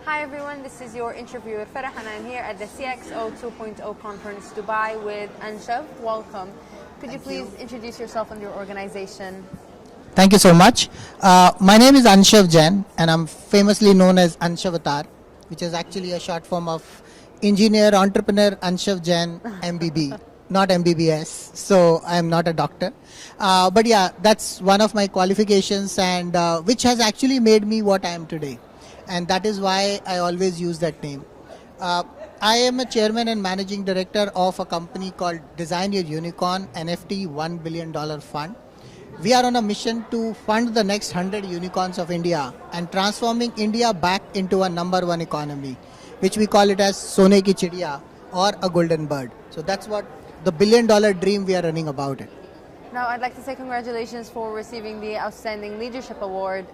Hi everyone, this is your interviewer Farah and I'm here at the CXO 2.0 conference Dubai with Anshav. Welcome. Could you please introduce yourself and your organization? Thank you so much. My name is Anshav Jain and I'm famously known as Anshavatar, which is actually a short form of Engineer Entrepreneur Anshav Jain MBB, not MBBS. So I am not a doctor. But yeah, that's one of my qualifications and which has actually made me what I am today. And that is why I always use that name. I am a chairman and managing director of a company called Design Your Unicorn NFT $1 billion fund. We are on a mission to fund the next 100 unicorns of India and transforming India back into a number one economy, which we call it as Sone ki Chidiya or a golden bird. So that's what the $1 billion dream we are running about it. Now I'd like to say congratulations for receiving the Outstanding Leadership Award.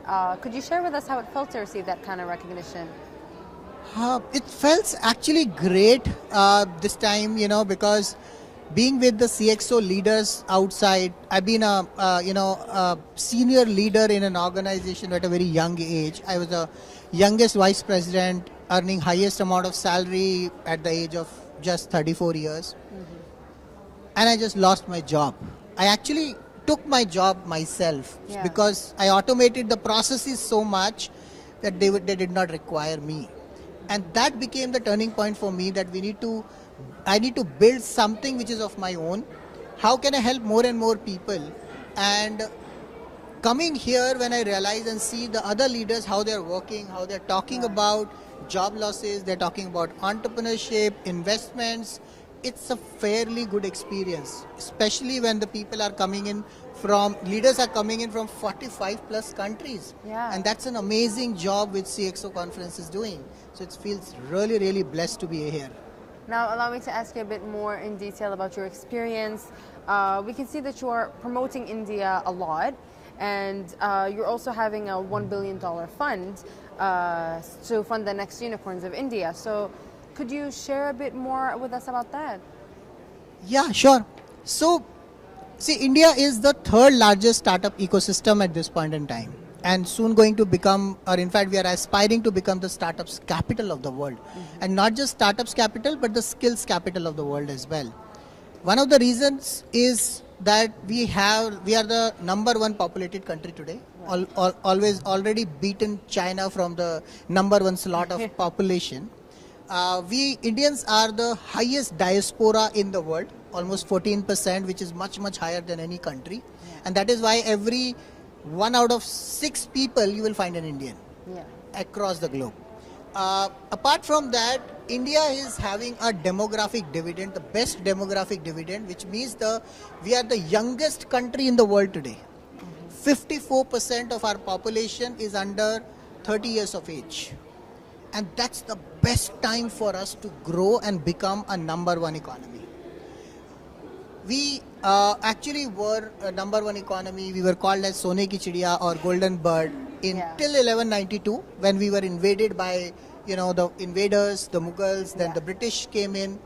Could you share with us how it felt to receive that kind of recognition? It felt actually great this time, because being with the CXO leaders outside, I've been a senior leader in an organization at a very young age. I was the youngest vice president, earning highest amount of salary at the age of just 34 years. And I just lost my job. I actually took my job myself because I automated the processes so much that they did not require me. And that became the turning point for me that I need to build something which is of my own. How can I help more and more people? And coming here when I realize and see the other leaders, how they're working, how they're talking about job losses, they're talking about entrepreneurship, investments, it's a fairly good experience, especially when the people are coming in leaders are coming in from 45 plus countries. And that's an amazing job which CXO conference is doing. So it feels really, really blessed to be here. Now allow me to ask you a bit more in detail about your experience. We can see that you are promoting India a lot and you're also having a $1 billion fund to fund the next unicorns of India. So could you share a bit more with us about that? Yeah, sure. So, see, India is the third largest startup ecosystem at this point in time, and soon going to become, or in fact, we are aspiring to become the startups capital of the world. And not just startups capital, but the skills capital of the world as well. One of the reasons is that we are the number one populated country today. Already beaten China from the number one slot of population. We Indians are the highest diaspora in the world, almost 14%, which is much, much higher than any country. And that is why every 1 out of 6 people you will find an Indian across the globe. Apart from that, India is having a demographic dividend, the best demographic dividend, which means we are the youngest country in the world today. 54% of our population is under 30 years of age. And that's the best time for us to grow and become a number one economy. We actually were a number one economy. We were called as Sone ki Chidiya or Golden Bird till 1192 when we were invaded by the invaders, the Mughals, then the British came in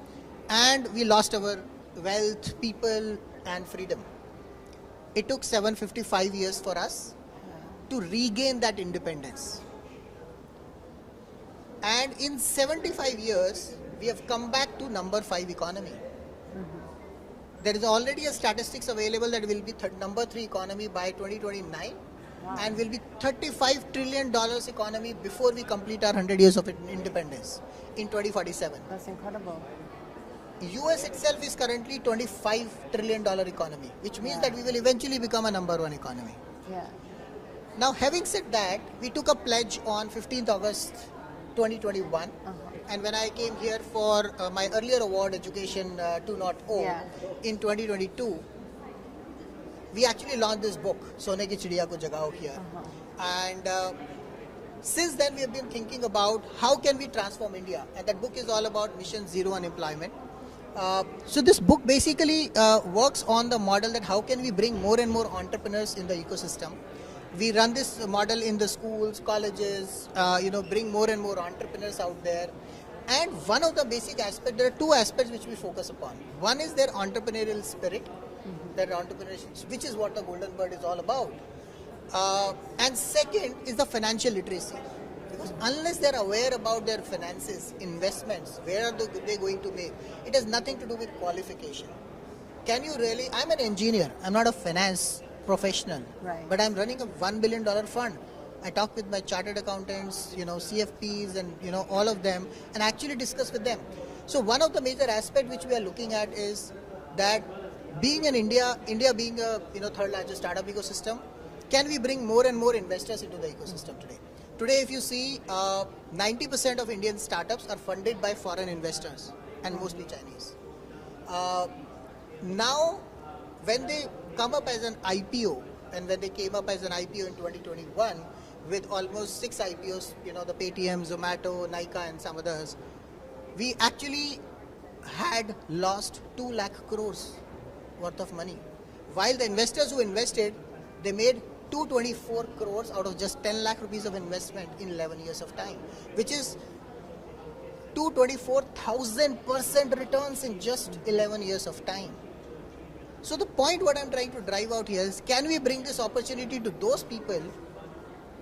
and we lost our wealth, people and freedom. It took 755 years for us to regain that independence. And in 75 years, we have come back to number 5 economy. There is already a statistics available that will be number 3 economy by 2029 and will be $35 trillion economy before we complete our 100 years of independence in 2047. That's incredible. US itself is currently $25 trillion economy, which means that we will eventually become a number 1 economy. Now, having said that, we took a pledge on 15th August 2021 and when I came here for my earlier award Education 2.0 in 2022, we actually launched this book Sone ki Chidiya ko Jagao here and since then we have been thinking about how can we transform India, and that book is all about Mission Zero Unemployment. So this book basically works on the model that how can we bring more and more entrepreneurs in the ecosystem. We run this model in the schools, colleges, bring more and more entrepreneurs out there. And one of the basic aspects, there are 2 aspects which we focus upon. One is their entrepreneurial spirit, their entrepreneurship, which is what the Golden Bird is all about. And second is the financial literacy. Because unless they're aware about their finances, investments, where are they going to make, it has nothing to do with qualification. Can you really, I'm an engineer, I'm not a finance professional, Right. but I'm running a $1 billion fund. I talk with my chartered accountants, CFPs and, all of them, and actually discuss with them. So one of the major aspects which we are looking at is that being in India being a, third largest startup ecosystem, can we bring more and more investors into the ecosystem today? Today, if you see, 90% of Indian startups are funded by foreign investors and mostly Chinese. Now, when they come up as an IPO, and when they came up as an IPO in 2021, with almost 6 IPOs, the Paytm, Zomato, Nykaa and some others, we actually had lost 2 lakh crores worth of money. While the investors who invested, they made 224 crores out of just 10 lakh rupees of investment in 11 years of time, which is 224,000% returns in just 11 years of time. So the point what I'm trying to drive out here is, can we bring this opportunity to those people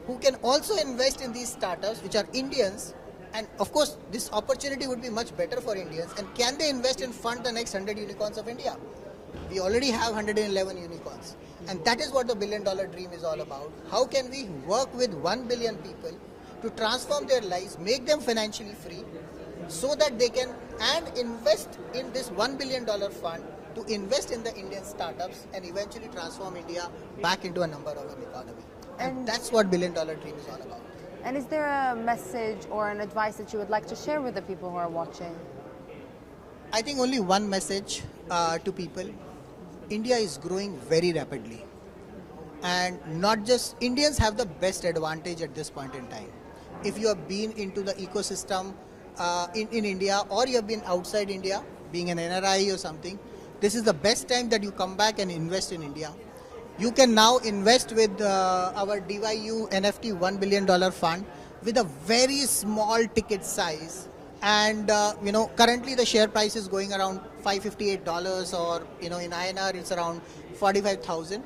who can also invest in these startups which are Indians, and of course this opportunity would be much better for Indians, and can they invest and fund the next 100 unicorns of India? We already have 111 unicorns, and that is what the $1 billion dream is all about. How can we work with 1 billion people to transform their lives, make them financially free, so that they can and invest in this $1 billion fund to invest in the Indian startups and eventually transform India back into a number one economy. And that's what $1 billion dream is all about. And is there a message or an advice that you would like to share with the people who are watching? I think only one message to people. India is growing very rapidly. And not just Indians have the best advantage at this point in time. If you have been into the ecosystem in India, or you have been outside India, being an NRI or something, this is the best time that you come back and invest in India. You can now invest with our DYU NFT $1 billion fund with a very small ticket size. And currently the share price is going around $558, or in INR it's around 45,000.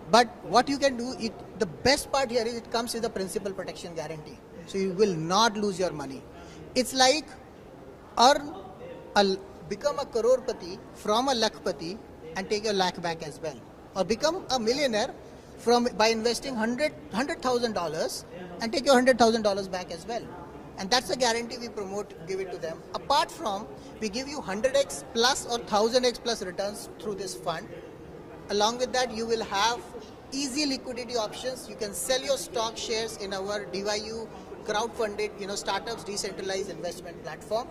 But what you can do, the best part here is it comes with a principal protection guarantee. So you will not lose your money. It's like become a crorepati from a lakhpati and take your lakh back as well. Or become a millionaire by investing $100,000 and take your $100,000 back as well. And that's the guarantee we promote, give it to them. Apart from, we give you 100x plus or 1000x plus returns through this fund. Along with that, you will have easy liquidity options. You can sell your stock shares in our DYU crowdfunded, startups decentralized investment platform,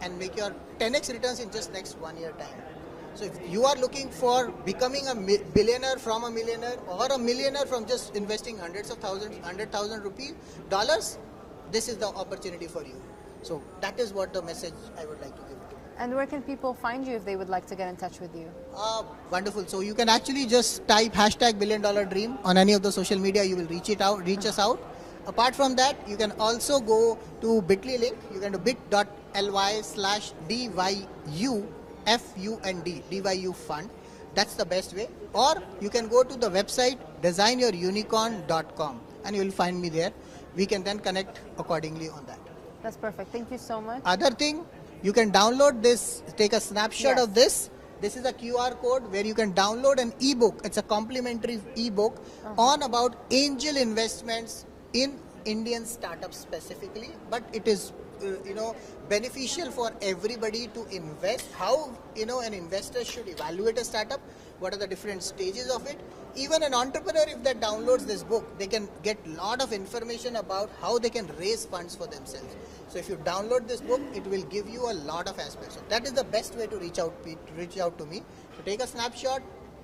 and make your 10x returns in just next 1 year time. So if you are looking for becoming a billionaire from a millionaire, or a millionaire from just investing hundreds of thousands, $100,000, this is the opportunity for you. So that is what the message I would like to give to you. And where can people find you if they would like to get in touch with you? Wonderful. So you can actually just type #$1 billion dream on any of the social media. You will reach us out. Apart from that, you can also go to bit.ly link. You can do bit.ly/DYUFUND, DYU fund. That's the best way. Or you can go to the website designyourunicorn.com and you will find me there. We can then connect accordingly on that. That's perfect. Thank you so much. Other thing, you can download this, take a snapshot Yes. of this. This is a QR code where you can download an ebook. It's a complimentary ebook on about angel investments in Indian startups specifically, but it is beneficial for everybody to invest. How an investor should evaluate a startup, what are the different stages of it. Even an entrepreneur, if they downloads this book, they can get a lot of information about how they can raise funds for themselves. So if you download this book, it will give you a lot of aspects. So that is the best way to reach out to me. So take a snapshot,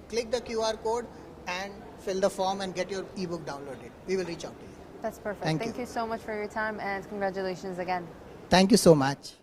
click the QR code and fill the form and get your ebook downloaded. We will reach out to you. That's perfect. Thank Thank you. you so much for your time, and congratulations again. Thank you so much.